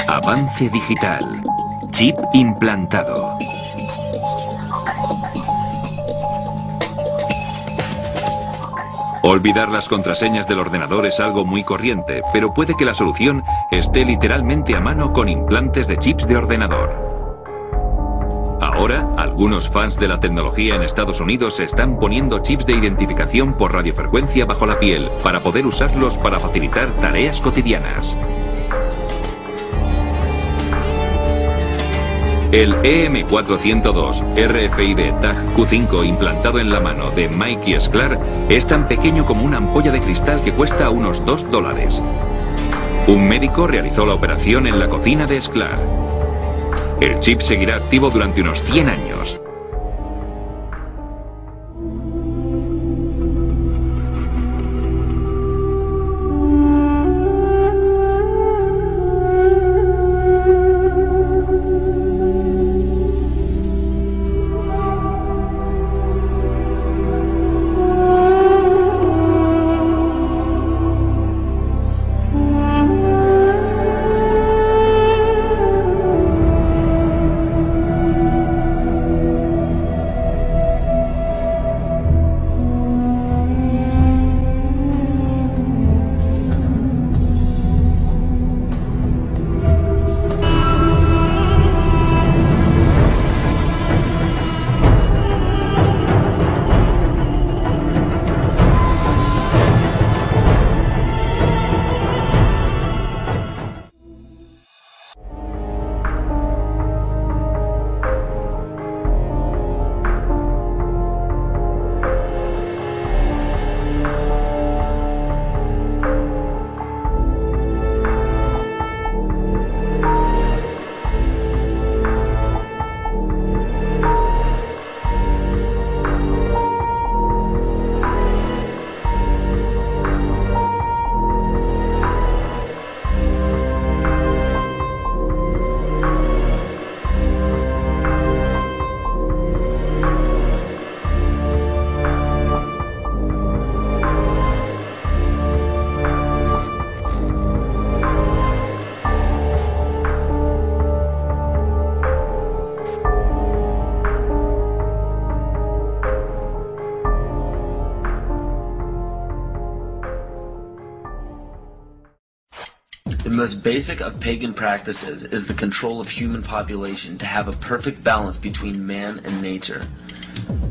Avance digital. Chip implantado. Olvidar las contraseñas del ordenador es algo muy corriente, pero puede que la solución esté literalmente a mano con implantes de chips de ordenador. Ahora, algunos fans de la tecnología en Estados Unidos se están poniendo chips de identificación por radiofrecuencia bajo la piel para poder usarlos para facilitar tareas cotidianas. El EM402 RFID Tag Q5 implantado en la mano de Mikey Sklar es tan pequeño como una ampolla de cristal que cuesta unos $2. Un médico realizó la operación en la cocina de Sklar. El chip seguirá activo durante unos 100 años. The most basic of pagan practices is the control of human population to have a perfect balance between man and nature.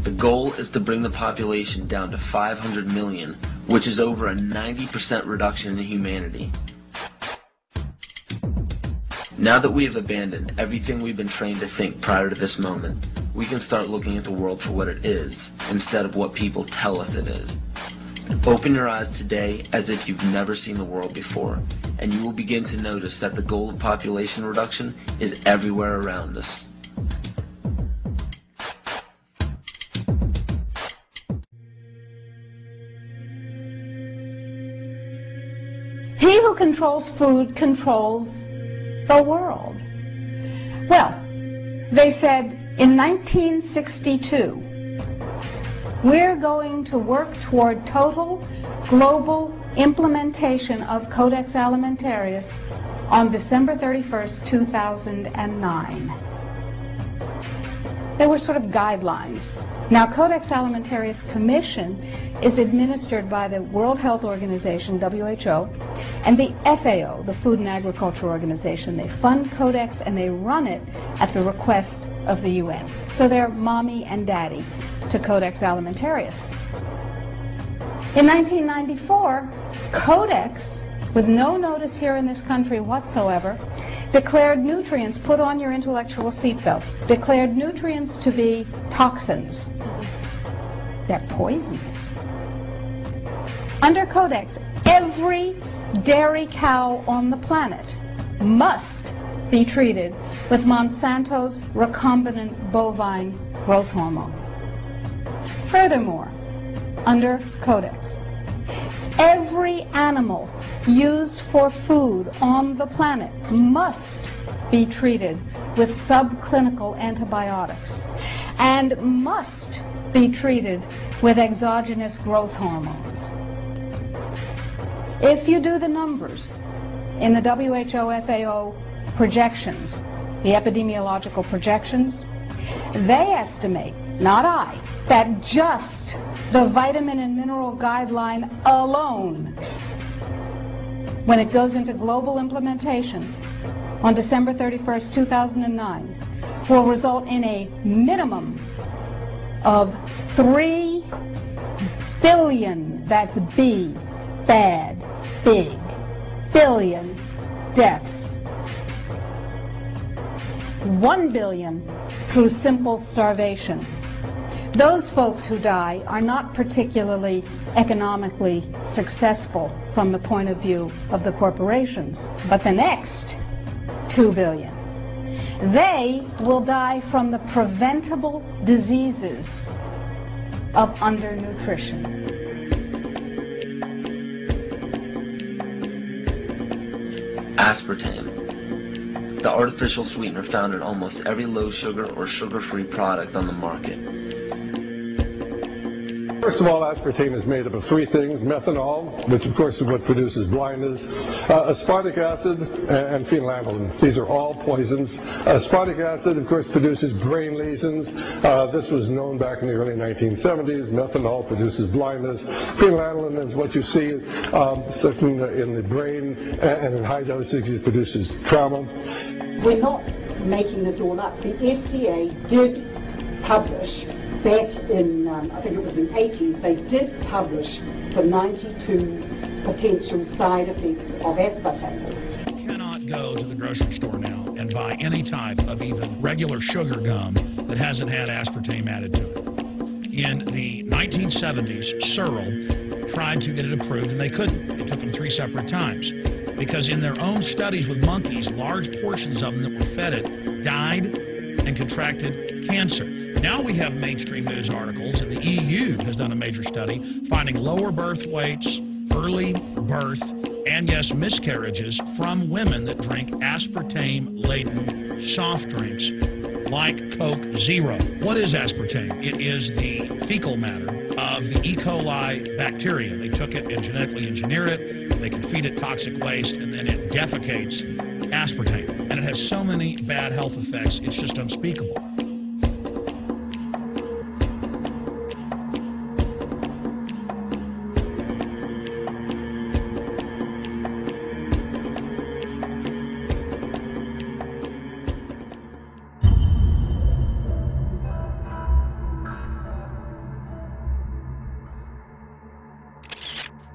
The goal is to bring the population down to 500 million, which is over a 90% reduction in humanity. Now that we have abandoned everything we've been trained to think prior to this moment, we can start looking at the world for what it is, instead of what people tell us it is. Open your eyes today as if you've never seen the world before, and you will begin to notice that the goal of population reduction is everywhere around us. He who controls food controls the world. Well, they said in 1962, we're going to work toward total global implementation of Codex Alimentarius on December 31st, 2009. They were sort of guidelines. Now, Codex Alimentarius Commission is administered by the World Health Organization, WHO, and the FAO, the Food and Agriculture Organization. They fund Codex and they run it at the request of the UN. So they're mommy and daddy to Codex Alimentarius. In 1994, Codex, with no notice here in this country whatsoever, declared nutrients, put on your intellectual seatbelts, declared nutrients to be toxins. They're poisons. Under Codex, every dairy cow on the planet must be treated with Monsanto's recombinant bovine growth hormone. Furthermore, under Codex, every animal used for food on the planet must be treated with subclinical antibiotics and must be treated with exogenous growth hormones. If you do the numbers in the WHO FAO projections, the epidemiological projections, they estimate, not I, that just the vitamin and mineral guideline alone, when it goes into global implementation on December 31st, 2009, will result in a minimum of 3 billion, that's B, bad, big, billion deaths. 1 billion through simple starvation. Those folks who die are not particularly economically successful from the point of view of the corporations, but the next 2 billion, they will die from the preventable diseases of undernutrition. Aspartame, the artificial sweetener found in almost every low-sugar or sugar-free product on the market. First of all, aspartame is made up of 3 things: methanol, which of course is what produces blindness, aspartic acid, and phenylalanine. These are all poisons. Aspartic acid, of course, produces brain lesions. This was known back in the early 1970s. Methanol produces blindness. Phenylalanine is what you see in the brain, and in high dosage it produces trauma. We're not making this all up. The FDA did publish back in, I think it was in the 80s, they did publish the 92 potential side effects of aspartame. You cannot go to the grocery store now and buy any type of even regular sugar gum that hasn't had aspartame added to it. In the 1970s, Searle tried to get it approved, and they couldn't. It took them 3 separate times, because in their own studies with monkeys, large portions of them that were fed it died and contracted cancer. Now we have mainstream news articles, and the EU has done a major study finding lower birth weights, early birth, and yes, miscarriages from women that drink aspartame-laden soft drinks like Coke Zero. What is aspartame? It is the fecal matter of the E. coli bacteria. They took it and genetically engineered it. They can feed it toxic waste, and then it defecates aspartame. And it has so many bad health effects, it's just unspeakable.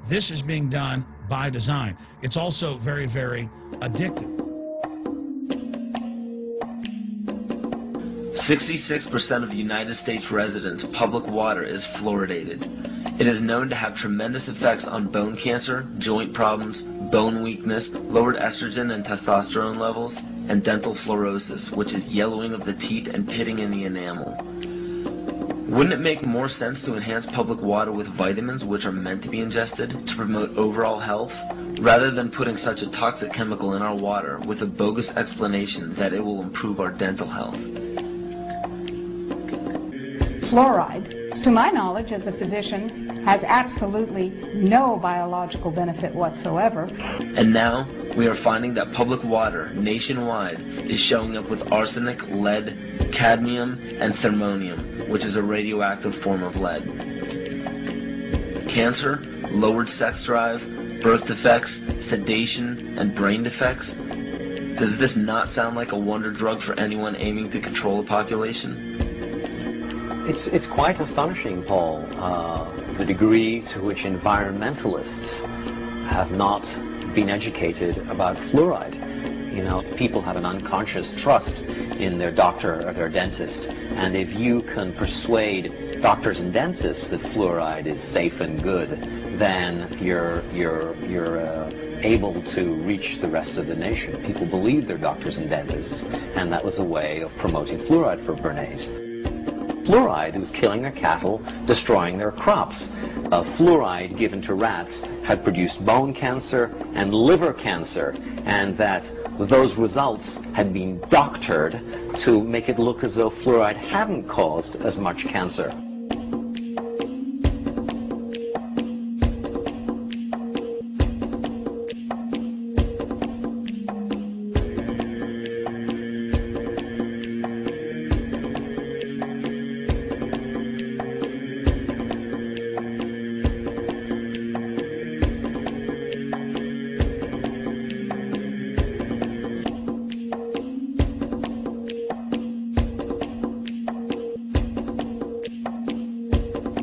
This is being done by design. It's also very, very addictive. 66% of United States residents' public water is fluoridated. It is known to have tremendous effects on bone cancer, joint problems, bone weakness, lowered estrogen and testosterone levels, and dental fluorosis, which is yellowing of the teeth and pitting in the enamel. Wouldn't it make more sense to enhance public water with vitamins which are meant to be ingested to promote overall health, rather than putting such a toxic chemical in our water with a bogus explanation that it will improve our dental health? Fluoride, to my knowledge as a physician, has absolutely no biological benefit whatsoever. And now, we are finding that public water nationwide is showing up with arsenic, lead, cadmium, and thermonium, which is a radioactive form of lead. Cancer, lowered sex drive, birth defects, sedation, and brain defects. Does this not sound like a wonder drug for anyone aiming to control a population? It's quite astonishing, Paul, the degree to which environmentalists have not been educated about fluoride. You know, people have an unconscious trust in their doctor or their dentist, and if you can persuade doctors and dentists that fluoride is safe and good, then you're able to reach the rest of the nation. People believe their doctors and dentists, and that was a way of promoting fluoride for Bernays. Fluoride was killing their cattle, destroying their crops. Fluoride given to rats had produced bone cancer and liver cancer, and that those results had been doctored to make it look as though fluoride hadn't caused as much cancer.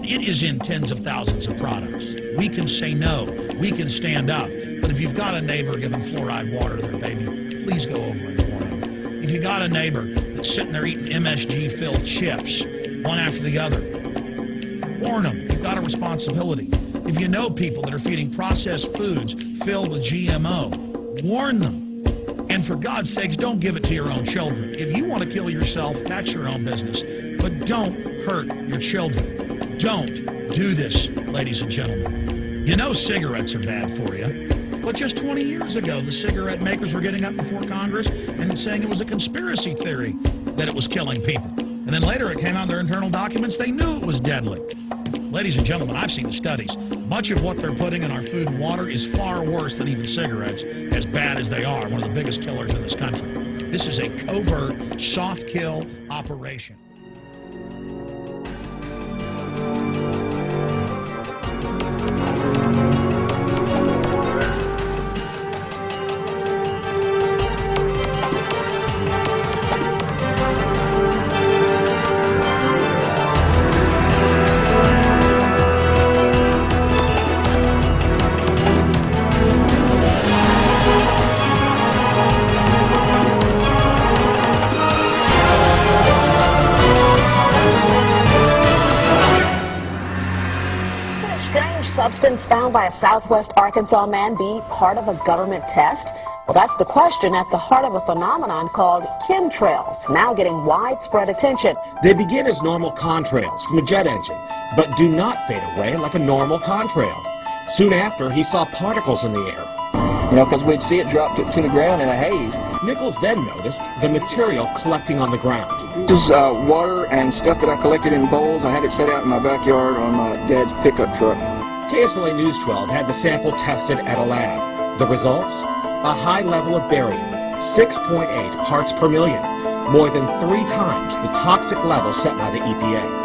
It is in tens of thousands of products. We can say no. We can stand up. But if you've got a neighbor giving fluoride water to their baby, please go over and warn them. If you've got a neighbor that's sitting there eating MSG-filled chips, one after the other, warn them. You've got a responsibility. If you know people that are feeding processed foods filled with GMO, warn them. And for God's sakes, don't give it to your own children. If you want to kill yourself, that's your own business. But don't hurt your children. Don't do this, ladies and gentlemen. You know cigarettes are bad for you. But just 20 years ago, the cigarette makers were getting up before Congress and saying it was a conspiracy theory that it was killing people. And then later it came out in their internal documents, they knew it was deadly. Ladies and gentlemen, I've seen the studies. Much of what they're putting in our food and water is far worse than even cigarettes, as bad as they are, one of the biggest killers in this country. This is a covert, soft kill operation. Substance found by a Southwest Arkansas man be part of a government test? Well, that's the question at the heart of a phenomenon called chemtrails, now getting widespread attention. They begin as normal contrails from a jet engine, but do not fade away like a normal contrail. Soon after, he saw particles in the air. You know, because we'd see it drop to the ground in a haze. Nichols then noticed the material collecting on the ground. This is water and stuff that I collected in bowls. I had it set out in my backyard on my dad's pickup truck. KSLA News 12 had the sample tested at a lab. The results? A high level of barium, 6.8 parts per million, more than 3 times the toxic level set by the EPA.